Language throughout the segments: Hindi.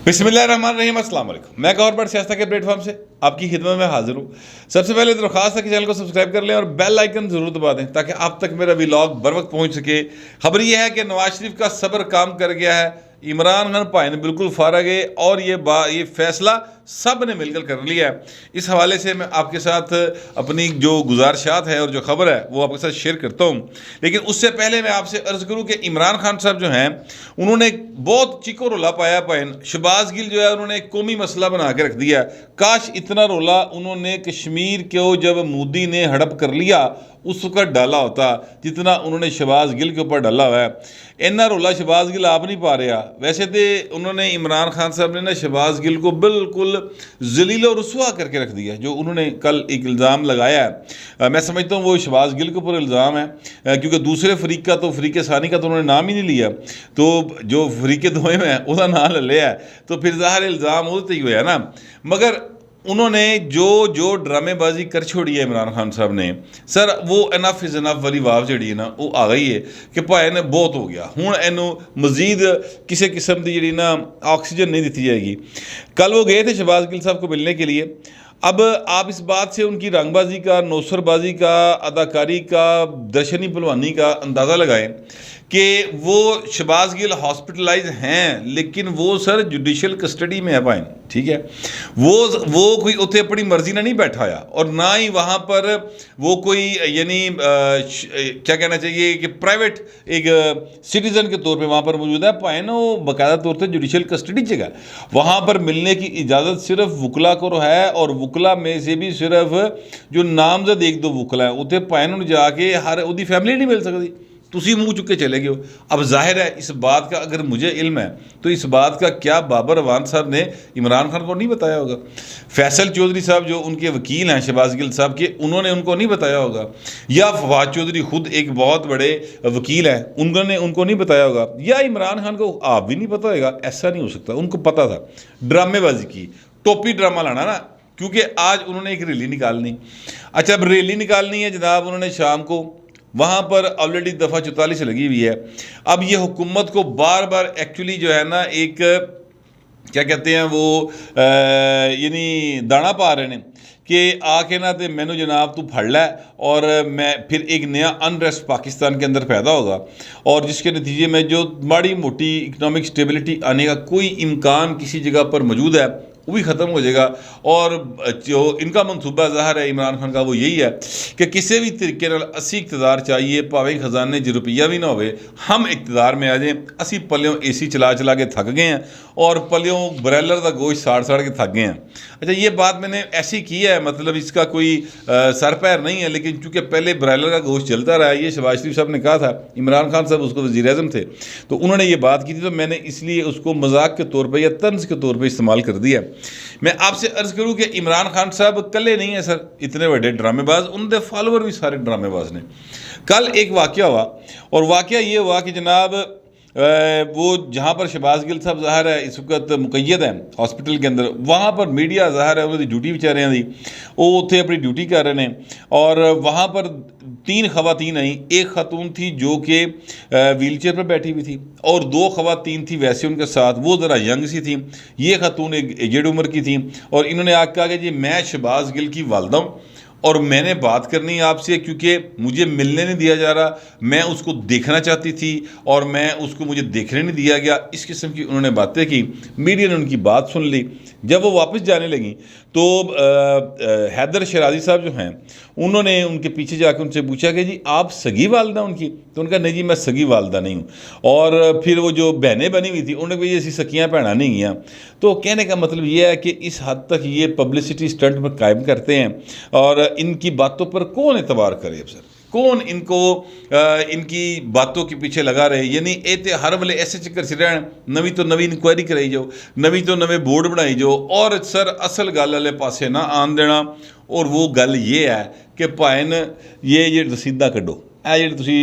बिस्मिल्लाहिर्रहमानिर्रहीम, अस्सलाम वालेकुम। मैं गौर बट सियासत के प्लेटफॉर्म से आपकी खिदमत में हाजिर हूँ। सबसे पहले दरख्वास्त है कि चैनल को सब्सक्राइब कर लें और बेल आइकन ज़रूर दबा दें ताकि आप तक मेरा व्लॉग बर वक्त पहुँच सके। खबर यह है कि नवाज शरीफ का सब्र काम कर गया है, इमरान खान भाई ने बिल्कुल फारग है और ये फैसला सब ने मिलकर कर लिया है। इस हवाले से मैं आपके साथ अपनी जो गुजारिशात है और जो खबर है वो आपके साथ शेयर करता हूँ। लेकिन उससे पहले मैं आपसे अर्ज़ करूँ कि इमरान खान साहब जो हैं उन्होंने बहुत चीको रोला पाया पाइन। शहबाज गिल जो है उन्होंने एक कौमी मसला बना के रख दिया। काश इतना रोला उन्होंने कश्मीर को जब मोदी ने हड़प कर लिया उस वक्त डाला होता जितना उन्होंने शहबाज गिल के ऊपर डाला हुआ है। इन्ना रोला शहबाज गिल आप नहीं पा रहा। वैसे तो उन्होंने इमरान खान साहब ने ना शहबाज गिल को बिल्कुल जलील और रुसवा करके रख दिया। जो उन्होंने कल एक इल्ज़ाम लगाया है, मैं समझता हूँ वो शहबाज गिल के ऊपर इल्ज़ाम है, क्योंकि दूसरे फरीक का तो फरीक सानी का तो उन्होंने नाम ही नहीं लिया, तो जो फरीक दोए में है उसका नाम ले लिया है, तो फिर ज़ाहिर इल्ज़ाम होते ही हुआ ना। मगर उन्होंने जो ड्रामेबाजी कर छोड़ी है इमरान खान साहब ने, सर वो इनफ इज़ इनफ वाली वाव जी ना वो आ गई है कि भाई ने बहुत हो गया, हूँ इनू मजीद किसी किस्म की जी ना ऑक्सीजन नहीं दी जाएगी। कल वो गए थे शहबाज गिल साहब को मिलने के लिए। अब आप इस बात से उनकी रंगबाजी का, नौसरबाजी का, अदाकारी का, दर्शनी पहलवानी का अंदाज़ा लगाएं कि वो शहबाज गिल हॉस्पिटलाइज हैं, लेकिन वो सर जुडिशल कस्टडी में है पाइन, ठीक है। वो कोई उसे अपनी मर्जी ना नहीं बैठा आया और ना ही वहाँ पर वो कोई यानी क्या कहना चाहिए कि प्राइवेट एक सिटीज़न के तौर पे वहाँ पर मौजूद है। पाइन वो बाकायदा तौर पर जुडिशल कस्टडी जगह, वहाँ पर मिलने की इजाज़त सिर्फ वकला को है और वकला में से भी सिर्फ जो नामजद एक दो वकला है उसे पाइन जाके हर उसकी फैमिली नहीं मिल सकती। तुसी मुँह चुके चले गए हो। अब जाहिर है इस बात का अगर मुझे इल्म है तो इस बात का क्या बाबर अवान साहब ने इमरान खान को नहीं बताया होगा? फैसल चौधरी साहब जो उनके वकील हैं शहबाज गिल साहब के, उन्होंने उनको नहीं बताया होगा? या फवाद चौधरी खुद एक बहुत बड़े वकील हैं, उन्होंने उनको नहीं बताया होगा? या इमरान खान को आप भी नहीं पता होगा? ऐसा नहीं हो सकता, उनको पता था। ड्रामेबाजी की, टोपी ड्रामा लाना ना, क्योंकि आज उन्होंने एक रैली निकालनी। अच्छा, अब रैली निकालनी है जनाब, उन्होंने शाम को वहाँ पर ऑलरेडी दफ़ा 44 लगी हुई है। अब ये हुकूमत को बार बार एक्चुअली जो है ना एक क्या कहते हैं वो यानी दाना पा रहे हैं कि आके ना तो मैनू जनाब तू फड़ लै और मैं फिर एक नया अनरेस्ट पाकिस्तान के अंदर पैदा होगा और जिसके नतीजे में जो माड़ी मोटी इकनॉमिक स्टेबिलिटी आने का कोई इम्कान किसी जगह पर मौजूद है वो भी ख़त्म हो जाएगा। और जो इनका मनसूबा ज़ाहिर है इमरान खान का वो यही है कि किसी भी तरीके नाल असी इक़्तिदार चाहिए, भावें खजाने च रुपया भी ना होवे, हम इक़्तिदार में आ जाएं। असी पलियों AC चला चला के थक गए हैं और पलियों ब्रॉयलर का गोश्त साड़ साड़ के थक गए हैं। अच्छा, ये बात मैंने ऐसी की है, मतलब इसका कोई सर पैर नहीं है, लेकिन चूँकि पहले ब्रॉयलर का गोश्त चलता रहा, ये शहबाज शरीफ साहब ने कहा था, इमरान खान साहब उसको वज़ीर-ए-आज़म थे तो उन्होंने ये बात की थी, तो मैंने इसलिए उसको मजाक के तौर पर या तंज के तौर पर इस्तेमाल कर दिया। मैं आपसे अर्ज़ करूं कि इमरान खान साहब कले नहीं है सर, इतने बड़े ड्रामेबाज, उनके फॉलोवर भी सारे ड्रामेबाज ने। कल एक वाक़या हुआ और वाक़या ये हुआ कि जनाब वो जहाँ पर शहबाज गिल साहब ज़ाहिर है इस वक्त मुक़य्यद हैं हॉस्पिटल के अंदर, वहाँ पर मीडिया ज़ाहिर है उनकी ड्यूटी बेचारियां दी, वो उत्थे अपनी ड्यूटी कर रहे हैं और वहाँ पर 3 खवातीन आई। एक खातून थी जो कि व्हील चेयर पर बैठी हुई थी और 2 खवातीन थी वैसे उनके साथ, वो ज़रा यंग सी थी। ये खातून एक एजेड उम्र की थी और इन्होंने आके कहा कि जी मैं शहबाज गिल की वालदा हूँ और मैंने बात करनी है आपसे क्योंकि मुझे मिलने नहीं दिया जा रहा, मैं उसको देखना चाहती थी और मैं उसको मुझे देखने नहीं दिया गया। इस किस्म की उन्होंने बातें की। मीडिया ने उनकी बात सुन ली। जब वो वापस जाने लगी तो हैदर शराजी साहब जो हैं उन्होंने उनके पीछे जाकर उनसे पूछा कि जी आप सगी वालदा उनकी? तो उनका नहीं जी मैं सगी वालदा नहीं हूँ। और फिर वो जो बहनें बनी हुई थी उन्होंने कहा ऐसी सकियाँ भैना नहीं गया। तो कहने का मतलब ये है कि इस हद तक ये पब्लिसिटी स्टंट पर कायम करते हैं और इनकी बातों पर कौन एतबार करे? अब सर कौन इनको इनकी बातों के पीछे लगा रहे? यानी ये तो हर वेले ऐसे चक्कर से रहन, नवी तो नवी इंक्वायरी कराई जाओ, नवी तो नवे बोर्ड बनाई जाओ और सर असल गल वाले पासे ना आन देना। और वो गल ये है कि भाइन ये रसीदा कड्डो, ये तुसी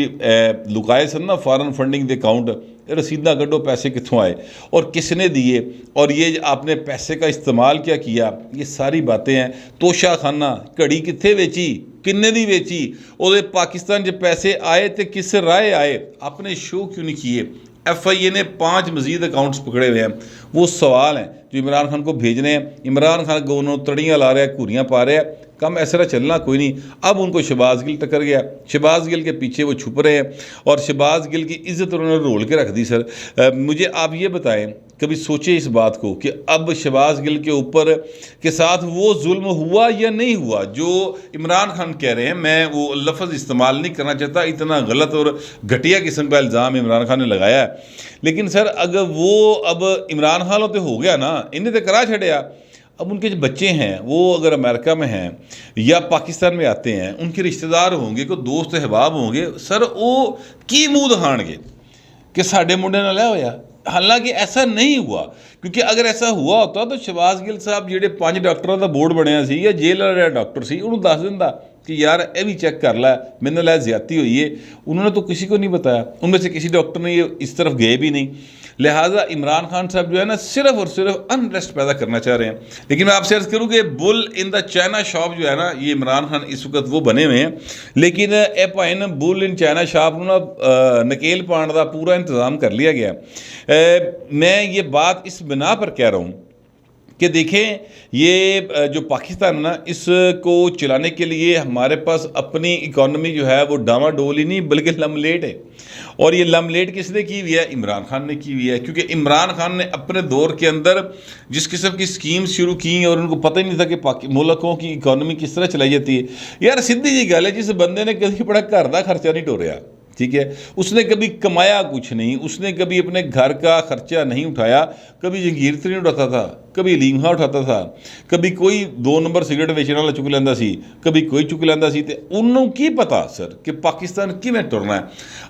लुकाए सन ना फॉरेन फंडिंग के अकाउंट, रसीदा कड्डो पैसे कित्थों आए और किसने दिए और ये आपने पैसे का इस्तेमाल क्या किया, ये सारी बातें हैं। तोशा खाना घड़ी कित्थे वेची, किन्ने दी वेची, और पाकिस्तान च पैसे आए तो किस राय आए, अपने शो क्यों नहीं किए? FIA ने 5 मजीद अकाउंट्स पकड़े हुए हैं। वो सवाल हैं जो इमरान खान को भेजने हैं। इमरान खान को उन्होंने तड़ियाँ ला रहा है, घूरियाँ पा रहे हैं, कम ऐसा चलना कोई नहीं। अब उनको शहबाज गिल टक्कर गया, शहबाज गिल के पीछे वो छुप रहे हैं और शहबाज गिल की इज्जत उन्होंने रोल के रख दी। सर मुझे आप ये बताएं, कभी सोचे इस बात को कि अब शहबाज गिल के ऊपर के साथ वो जुल्म हुआ या नहीं हुआ जो इमरान खान कह रहे हैं। मैं वो लफ्ज़ इस्तेमाल नहीं करना चाहता, इतना गलत और घटिया किस्म का इल्ज़ाम इमरान खान ने लगाया है। लेकिन सर अगर वो अब इमरान खान तो हो गया ना, इन्हें तो करा छड़िया। अब उनके जो बच्चे हैं वो अगर अमेरिका में हैं या पाकिस्तान में आते हैं, उनके रिश्तेदार होंगे, कोई दोस्त अहबाब होंगे, सर वो की मूँह दिखाणगे कि साडे मुंडे नाल ऐ होया। हालांकि ऐसा नहीं हुआ, क्योंकि अगर ऐसा हुआ होता तो शहबाज गिल साहब ਜਿਹੜੇ 5 ਡਾਕਟਰਾਂ ਦਾ ਬੋਰਡ ਬਣਿਆ ਸੀ ਜਾਂ ਜੇਲ੍ਹ ਵਾਲਾ ਡਾਕਟਰ ਸੀ ਉਹਨੂੰ ਦੱਸ ਦਿੰਦਾ कि यार ये भी चेक कर ला, मैंने ला ज्यादती हुई है। उन्होंने तो किसी को नहीं बताया, उनमें से किसी डॉक्टर ने ये इस तरफ गए भी नहीं। लिहाजा इमरान खान साहब जो है ना सिर्फ और सिर्फ अनरेस्ट पैदा करना चाह रहे हैं। लेकिन मैं आपसे अर्ज करूँ कि bull in the China shop जो है ना, ये इमरान खान इस वक्त वो बने हुए हैं। लेकिन ए भाई ना बुल इन चाइना शॉप ना नकेल पाने का पूरा इंतज़ाम कर लिया गया। मैं ये बात इस बिना पर कह रहा हूँ कि देखें, ये जो पाकिस्तान ना, इसको चलाने के लिए हमारे पास अपनी इकॉनमी जो है वो डामाडोल ही नहीं बल्कि लमलेट है। और ये लमलेट किसने की हुई है? इमरान खान ने की हुई है। क्योंकि इमरान खान ने अपने दौर के अंदर जिस किस्म की स्कीम्स शुरू की और उनको पता ही नहीं था कि मुल्कों की इकॉनमी किस तरह चलाई जाती है। यार सीधी जी गल है, जिस बंदे ने कभी बड़ा घर का खर्चा नहीं टोरिया, ठीक है, उसने कभी कमाया कुछ नहीं, उसने कभी अपने घर का खर्चा नहीं उठाया, कभी जंगीर नहीं उठाता था, कभी लीमहा उठाता था, कभी कोई 2 नंबर सिगरेट बेचने वाला चुक लेंदा सी, कभी कोई चुक लेंदा सी। ते उन्होंने की पता सर कि पाकिस्तान किवें टुरना है।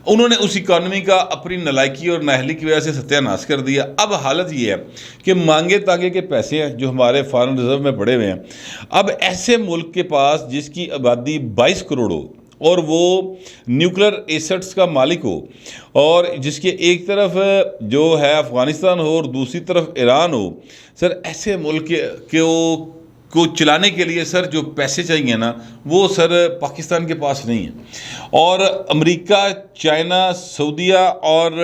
उन्होंने उस इकॉनमी का अपनी नलायकी और नाहली की वजह से सत्यानाश कर दिया। अब हालत ये है कि मांगे तांगे के पैसे हैं जो हमारे फॉरेन रिजर्व में पड़े हुए हैं। अब ऐसे मुल्क के पास जिसकी आबादी 22 करोड़ हो और वो न्यूक्लियर एसेट्स का मालिक हो और जिसके एक तरफ जो है अफ़गानिस्तान हो और दूसरी तरफ ईरान हो, सर ऐसे मुल्क को चलाने के लिए सर जो पैसे चाहिए ना, वो सर पाकिस्तान के पास नहीं है। और अमेरिका, चाइना, सऊदीया और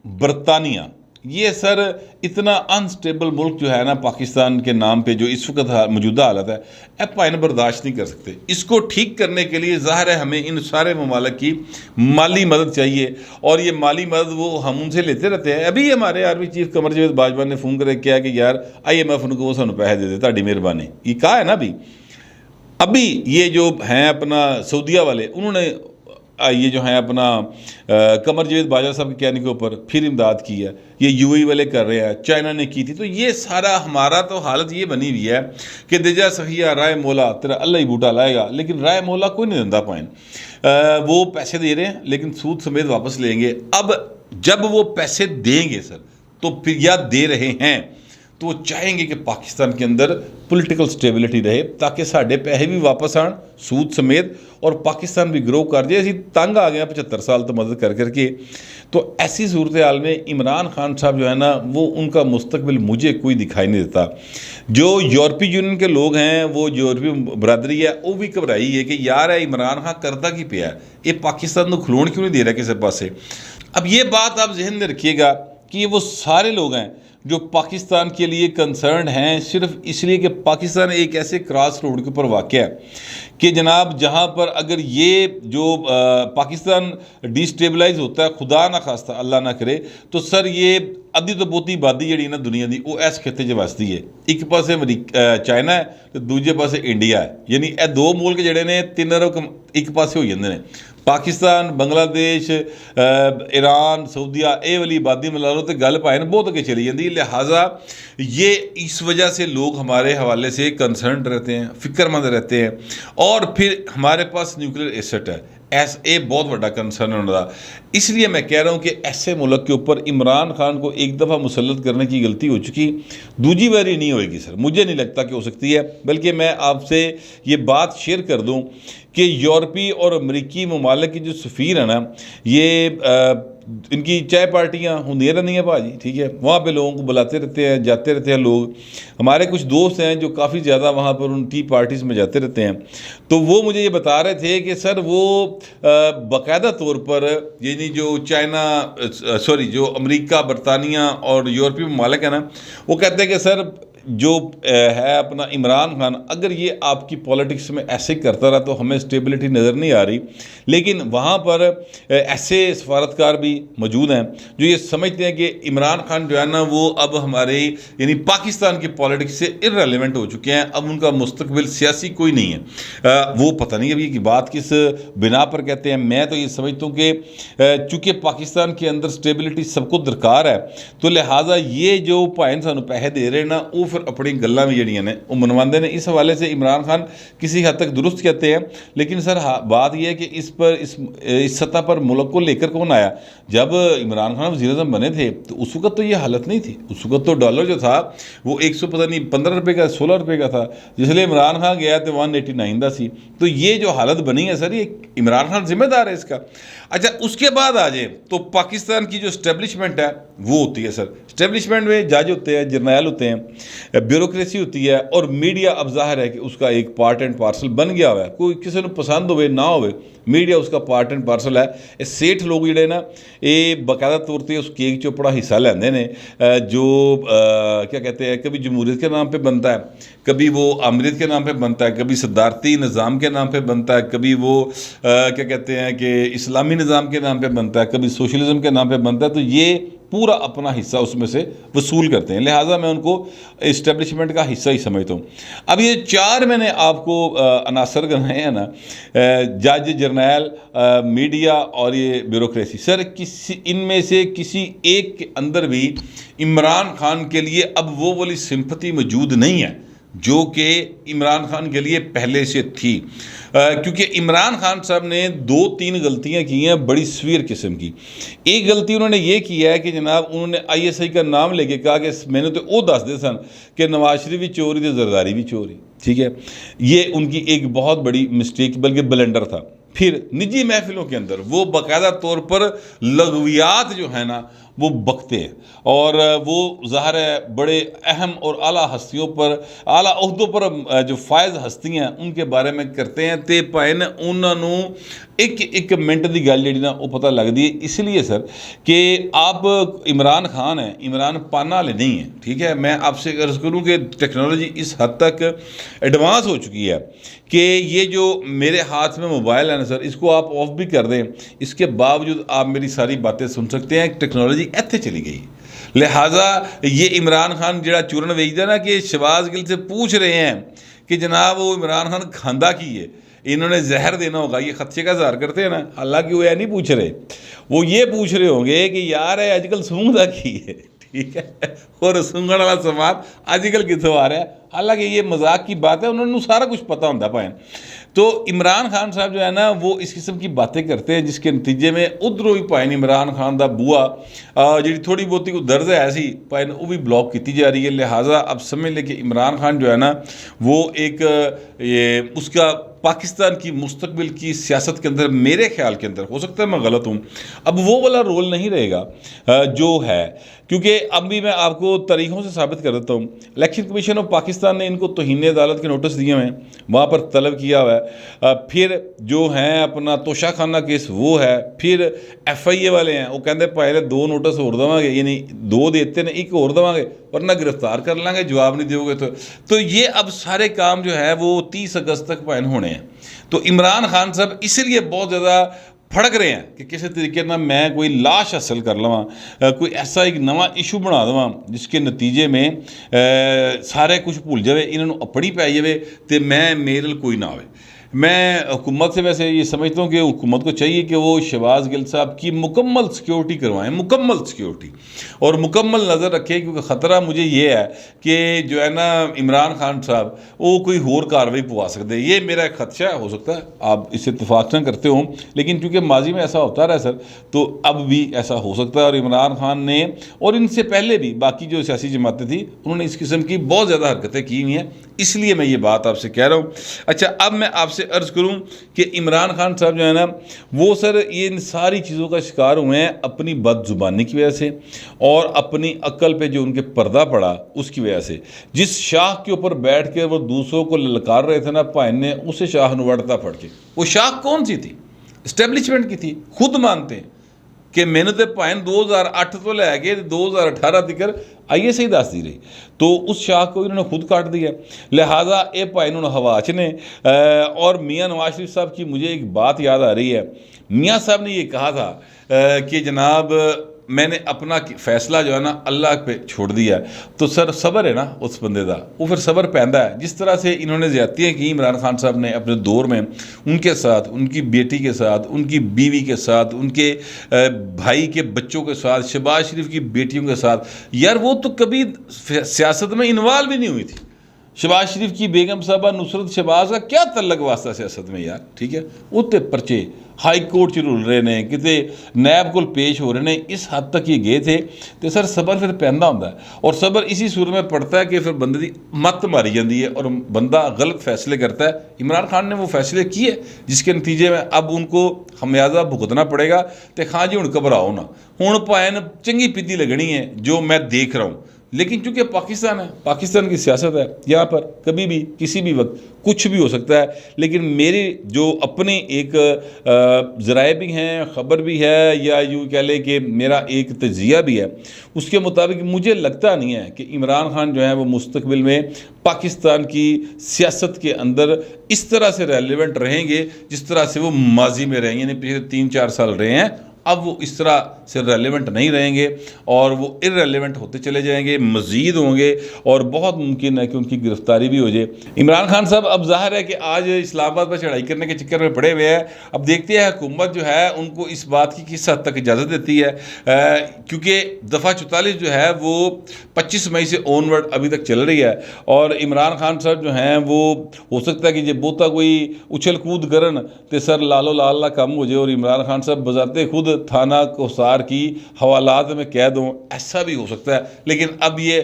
बरतानिया, ये सर इतना अनस्टेबल मुल्क जो है ना पाकिस्तान के नाम पे, जो इस वक्त मौजूदा हालत है, एपाइन बर्दाश्त नहीं कर सकते। इसको ठीक करने के लिए ज़ाहिर है हमें इन सारे ममालिक की माली मदद चाहिए और ये माली मदद वो हम उनसे लेते रहते हैं। अभी हमारे आर्मी चीफ कमर जावेद बाजवा ने फ़ोन करके किया कि यार IMF को सानू पैसे दे दे, ताड़ी मेहरबानी। ये कहा है ना अभी ये जो हैं अपना सऊदीया वाले, उन्होंने ये जो है अपना कमर जावेद बाजवा साहब के कहने के ऊपर फिर इमदाद की है। ये UAE वाले कर रहे हैं, चाइना ने की थी। तो ये सारा हमारा तो हालत ये बनी हुई है कि दिजा सखिया राय मौला तेरा अल्लाह ही बूटा लाएगा, लेकिन राय मौला कोई नहीं देता पाइन। वो पैसे दे रहे हैं लेकिन सूद समेत वापस लेंगे। अब जब वो पैसे देंगे सर, तो फिर या दे रहे हैं तो वो चाहेंगे कि पाकिस्तान के अंदर पॉलिटिकल स्टेबिलिटी रहे ताकि साढ़े पैसे भी वापस आन सूद समेत और पाकिस्तान भी ग्रो कर जाए। असी तंग आ गए 75 साल तो मदद कर करके। तो ऐसी सूरत हाल में इमरान खान साहब जो है ना, वो उनका मुस्तकबिल मुझे कोई दिखाई नहीं देता। जो यूरोपीय यूनियन के लोग हैं, वो यूरोपीय बरादरी है, वो भी घबराई है कि यार है इमरान खान करता की पिया है, ये पाकिस्तान को खलोण क्यों नहीं दे रहा किसी पासे। अब ये बात आप जहन में रखिएगा कि ये वो सारे लोग हैं जो पाकिस्तान के लिए कंसर्न हैं, सिर्फ इसलिए कि पाकिस्तान एक ऐसे क्रॉस रोड के ऊपर वाक़ है कि जनाब जहाँ पर अगर ये जो पाकिस्तान डिस्टेबलाइज होता है, खुदा ना खास्ता अल्लाह ना करे, तो सर ये अद्धी तो बहुती आबादी जी ना दुनिया की वो इस खिते च वसदी है। एक पासे चाइना है तो दूजे पासे इंडिया है, यानी ये 2 मुल्क जोड़े ने 3 अरब एक पासे हो जाते हैं। पाकिस्तान, बांग्लादेश, ईरान, सऊदीया, ये वाली आबादी मिला लो तो गल भाई बहुत अगे चली जाती है। लिहाजा ये इस वजह से लोग हमारे हवाले से कंसर्न रहते हैं, फिक्रमंद रहते हैं। और फिर हमारे पास न्यूक्लियर एसेट है, ये बहुत बड़ा कंसर्न है उनका। इसलिए मैं कह रहा हूँ कि ऐसे मुल्क के ऊपर इमरान खान को एक दफ़ा मुसल्लत करने की गलती हो चुकी, दूजी बारी नहीं होएगी सर, मुझे नहीं लगता कि हो सकती है। बल्कि मैं आपसे ये बात शेयर कर दूँ कि यूरोपीय और अमरीकी ममालिक की जो सफ़ीर है ना, ये इनकी चाय पार्टियाँ होंदी रहती हैं भाजी, ठीक है, वहाँ पे लोगों को बुलाते रहते हैं, जाते रहते हैं लोग। हमारे कुछ दोस्त हैं जो काफ़ी ज़्यादा वहाँ पर उन टी पार्टीज़ में जाते रहते हैं। तो वो मुझे ये बता रहे थे कि सर वो बाकायदा तौर पर यानी जो चाइना सॉरी जो अमेरिका, बरतानिया और यूरोपीय ममालिक है ना, वो कहते हैं कि सर जो है अपना इमरान खान, अगर ये आपकी पॉलिटिक्स में ऐसे करता रहा तो हमें स्टेबिलिटी नज़र नहीं आ रही। लेकिन वहाँ पर ऐसे सफारतकार भी मौजूद हैं जो ये समझते हैं कि इमरान खान जो है ना वो अब हमारे यानी पाकिस्तान की पॉलिटिक्स से इररेलेवेंट हो चुके हैं, अब उनका मुस्तकबिल सियासी कोई नहीं है। वो पता नहीं अभी की बात किस बिना पर कहते हैं। मैं तो ये समझता हूँ कि चूँकि पाकिस्तान के अंदर स्टेबिलिटी सबको दरकार है, तो लिहाजा ये जो भाई सानू पैसे दे रहे हैं ना, वो फिर अपनी गल्लां भी जड़ियां ने वो मनवाते हैं। इस हवाले से इमरान खान किसी हद तक दुरुस्त कहते हैं। लेकिन सर बात यह है कि इस सतह पर मुल्क को लेकर कौन आया? जब इमरान खान वज़ीर-ए-आज़म बने थे तो उस वक्त तो ये हालत नहीं थी। उस वक्त तो डॉलर जो था वो 100 पता नहीं 15 रुपये का 16 रुपये का था, जिसलिए इमरान खान गया तो 189 का सी। तो ये जो हालत बनी है सर, ये इमरान खान जिम्मेदार है इसका। अच्छा, उसके बाद आ जाए तो पाकिस्तान की जो स्टैब्लिशमेंट है वो होती है सर। स्टैब्लिशमेंट में जज होते हैं, जर्नैल होते हैं, ब्यूरोक्रेसी होती है, और मीडिया अब जाहिर है कि उसका एक पार्ट एंड पार्सल बन गया हुआ है। कोई किसी को पसंद होवे ना होवे, मीडिया उसका पार्ट एंड पार्सल है। ये सेठ लोग जिहड़े ना ये बाकायदा तौर पर उस केक चो बड़ा हिस्सा लेंदे ने, जो क्या कहते हैं, कभी जमहूरियत के नाम पे बनता है, कभी वो आमरीत के नाम पे बनता है, कभी सदारती निज़ाम के नाम पे बनता है, कभी वो क्या कहते हैं कि इस्लामी निज़ाम के नाम पे बनता है, कभी सोशलिज्म के नाम पे बनता है। तो ये पूरा अपना हिस्सा उसमें से वसूल करते हैं। लिहाजा मैं उनको इस्टेब्लिशमेंट का हिस्सा ही समझता हूँ। अब ये 4 मैंने आपको अनासर गिनाए हैं ना, जज, जर्नैल, मीडिया और ये ब्यूरोक्रेसी, सर किसी इनमें से किसी एक के अंदर भी इमरान खान के लिए अब वो वाली सिंपथी मौजूद नहीं है जो कि इमरान खान के लिए पहले से थी। क्योंकि इमरान खान साहब ने 2-3 गलतियां की हैं बड़ी सीवियर किस्म की। एक गलती उन्होंने ये की है कि जनाब उन्होंने ISI का नाम लेके कहा कि मैंने तो वो दस दे सन कि नवाज शरीफ भी चोरी तो जरदारी भी चोरी, ठीक है। ये उनकी एक बहुत बड़ी मिस्टेक बल्कि ब्लंडर था। फिर निजी महफिलों के अंदर वो बाकायदा तौर पर लघवियात जो है ना वो बकते हैं, और वो ज़ाहिर है बड़े अहम और आला हस्तियों पर, आला ओहदों पर जो फायज़ हस्तियाँ उनके बारे में करते हैं। तो भाई ने उन्होंने एक मिनट की गल जी ना वो पता लगती है। इसलिए सर कि आप इमरान खान हैं, इमरान पाना वाले नहीं हैं, ठीक है। मैं आपसे अर्ज़ करूँ कि टेक्नोलॉजी इस हद तक एडवांस हो चुकी है कि ये जो मेरे हाथ में मोबाइल है ना सर, इसको आप ऑफ भी कर दें, इसके बावजूद आप मेरी सारी बातें सुन सकते हैं। टेक्नोलॉजी इत्थे चली गई। लिहाजा ये इमरान खान जरा चूरन वेचदा ना कि शहबाज गिल से पूछ रहे हैं कि जनाब वो इमरान खान खांदा की है, इन्होंने जहर देना होगा, ये खदशे का इज़हार करते हैं ना। हालांकि वो यह नहीं पूछ रहे, वो ये पूछ रहे होंगे कि यार आजकल सूंघदा की है, ठीक है, और सूंघण वाला समान आजकल कितों आ रहा है। हालांकि ये मजाक की बात है, उन्होंने सारा कुछ पता होता भाई। तो इमरान खान साहब जो है ना वो इस किस्म की बातें करते हैं जिसके नतीजे में उधरों भी भाई इमरान खान का बूआ जी थोड़ी बहुती कोई दर्ज है ऐसी भाई वो भी ब्लॉक की जा रही है। लिहाजा अब समझ लें कि इमरान खान जो है ना वो एक ये उसका पाकिस्तान की मुस्तकबिल की सियासत के अंदर मेरे ख्याल के अंदर, हो सकता है मैं गलत हूँ, अब वो वाला रोल नहीं रहेगा जो है। क्योंकि अब भी मैं आपको तरीक़ों से साबित कर देता हूँ। इलेक्शन कमीशन ऑफ पाकिस्तान ने इनको तौहीन अदालत के नोटिस दिए हुए हैं, वहाँ पर तलब किया हुआ है। फिर जो हैं अपना तोशाखाना केस वो है, फिर FIA वाले हैं वो कहते पहले 2 नोटिस होर देवांगे, यानी 2 देते हैं 1 होर देवांगे वरना गिरफ्तार कर लेंगे जवाब नहीं दोगे तो ये अब सारे काम जो है वो 30 अगस्त तक पैन होने हैं। तो इमरान खान साहब इसलिए बहुत ज़्यादा फड़क रहे हैं कि किसी तरीके ना मैं कोई लाश हासिल कर लवां, कोई ऐसा एक नवा इशू बना देवां जिसके नतीजे में सारे कुछ भूल जाए, इन्होंने अपनी पै जाए तो मैं मेरे कोई ना आए। मैं हुकूमत से वैसे ये समझता हूँ कि हुकूमत को चाहिए कि वो शहबाज गिल साहब की मुकम्मल सिक्योरिटी करवाएं, मुकम्मल सिक्योरिटी, और मुकम्मल नज़र रखें। क्योंकि ख़तरा मुझे ये है कि जो है ना इमरान खान साहब वो कोई होर कार्रवाई पवा सकते, ये मेरा एक खदशा है। हो सकता है आप इससे इत्तफाक न करते हो, लेकिन क्योंकि माजी में ऐसा होता रहा सर तो अब भी ऐसा हो सकता है। और इमरान खान ने और इनसे पहले भी बाकी जो सियासी जमातें थी उन्होंने इस किस्म की बहुत ज़्यादा हरकतें की हुई हैं। इसलिए मैं ये बात आपसे कह रहा हूँ। अच्छा, अब मैं आपसे अर्ज़ करूँ कि इमरान खान साहब जो है ना, वो सर ये इन सारी चीज़ों का शिकार हुए हैं अपनी बदजुबानी की वजह से और अपनी अक्ल पे जो उनके पर्दा पड़ा उसकी वजह से। जिस शाख के ऊपर बैठ कर वो दूसरों को ललकार रहे थे ना भाई ने, उसे शाख नुवड़ता पड़ के, वो शाख कौन सी थी? इस्टेब्लिशमेंट की थी। खुद मानते हैं कि मैंने तो भाई 2008 तो लैके 2018 तक IAS ही दस दी रही, तो उस शाख को इन्होंने खुद काट दिया। लिहाजा ये भाई इन्होंने हवाच ने। और मियाँ नवाज शरीफ साहब की मुझे एक बात याद आ रही है। मियाँ साहब ने ये कहा था कि जनाब मैंने अपना फैसला जो है ना अल्लाह पे छोड़ दिया। तो सर सब्र है ना उस बंदे का, वो फिर सब्र पैदा है। जिस तरह से इन्होंने ज़्यादतियाँ की इमरान खान साहब ने अपने दौर में, उनके साथ, उनकी बेटी के साथ, उनकी बीवी के साथ, उनके भाई के बच्चों के साथ, शहबाज शरीफ की बेटियों के साथ, यार वो तो कभी सियासत में इन्वॉल्व भी नहीं हुई थी। शहबाज शरीफ की बेगम साहबा नुसरत शहबाज का क्या तल्लक वास्ता सियासत में यार, ठीक है। उत्ते पर्चे हाई कोर्ट च रुल रहे ने, किते नैब को पेश हो रहे हैं, इस हद तक ये गए थे। तो सर सबर फिर पैदा होता है, और सबर इसी सूर में पड़ता है कि फिर बंदे की मत मारी जाती है और बंदा गलत फैसले करता है। इमरान खान ने वो फैसले किए जिसके नतीजे में अब उनको खमियाजा भुगतना पड़ेगा। तो हाँ जी, हूँ घबराओ ना, हूँ भाएं चंगी पीती लगनी है जो मैं देख रहा हूँ। लेकिन चूंकि पाकिस्तान है, पाकिस्तान की सियासत है, यहाँ पर कभी भी किसी भी वक्त कुछ भी हो सकता है। लेकिन मेरे जो अपने एक ज़राए भी हैं, ख़बर भी है, या यूँ कह लें कि मेरा एक तजिया भी है, उसके मुताबिक मुझे लगता नहीं है कि इमरान खान जो है वो मुस्तकबिल में पाकिस्तान की सियासत के अंदर इस तरह से रेलिवेंट रहेंगे जिस तरह से वो माजी में रहेंगे, यानी पिछले 3-4 साल रहे हैं। अब वो इस तरह से रेलेवेंट नहीं रहेंगे और वो इररेलेवेंट होते चले जाएंगे, मज़ीद होंगे, और बहुत मुमकिन है कि उनकी गिरफ्तारी भी हो जाए। इमरान खान साहब अब जाहिर है कि आज इस्लामाबाद पर चढ़ाई करने के चक्कर में पड़े हुए हैं। अब देखते हैं हुकूमत जो है उनको इस बात की किस हद तक इजाज़त देती है, क्योंकि दफ़ा 44 जो है वो 25 मई से ऑनवर्ड अभी तक चल रही है। और इमरान खान साहब जो हैं वो हो सकता है कि जब बोता कोई उछल कूद करन तो सर लालो लाल कम हो जाए और इमरान खान साहब बजाते खुद थाना कोसार की हवालात में कह दूँ, ऐसा भी हो सकता है। लेकिन अब ये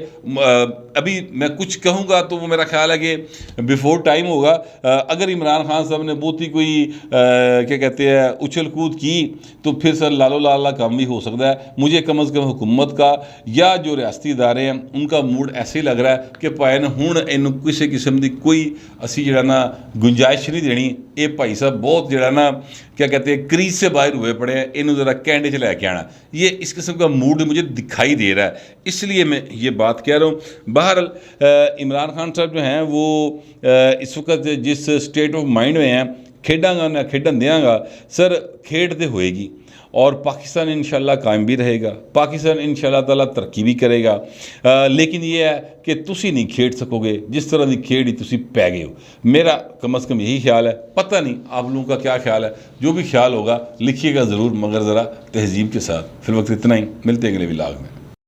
अभी मैं कुछ कहूँगा तो वो मेरा ख्याल है कि बिफोर टाइम होगा। अगर इमरान खान साहब ने बहुत ही कोई क्या कहते हैं उछल कूद की तो फिर सर लालो लाला काम भी हो सकता है। मुझे कम अज़ कम हुकूमत का या जो रियासती इदारे हैं उनका मूड ऐसे ही लग रहा है कि भाई हुण इनू किसी किस्म की कोई असी जड़ा ना गुंजाइश नहीं देनी। ये भाई साहब बहुत जड़ा ना क्या कहते हैं क्रीज से बाहर हुए पड़े हैं, इन्हों ज़रा कैंडे च लैके आना, ये इस किस्म का मूड मुझे दिखाई दे रहा है, इसलिए मैं ये बात कह रहा हूँ। बहरहाल इमरान खान साहब जो हैं वो इस वक्त जिस स्टेट ऑफ माइंड में हैं, खेडांगा ना खेडन देंगा सर, खेड तो होएगी और पाकिस्तान इंशाल्लाह कायम भी रहेगा, पाकिस्तान इंशाल्लाह ताला तरक्की भी करेगा। लेकिन ये है कि तुसी नहीं खेड सकोगे जिस तरह की खेड ही तुसी पै गए हो। मेरा कम अज़ कम यही ख्याल है, पता नहीं आप लोगों का क्या ख्याल है। जो भी ख्याल होगा लिखिएगा ज़रूर, मगर ज़रा तहजीब के साथ। फिर वक्त इतना ही, मिलते हैं अगले व्लॉग में।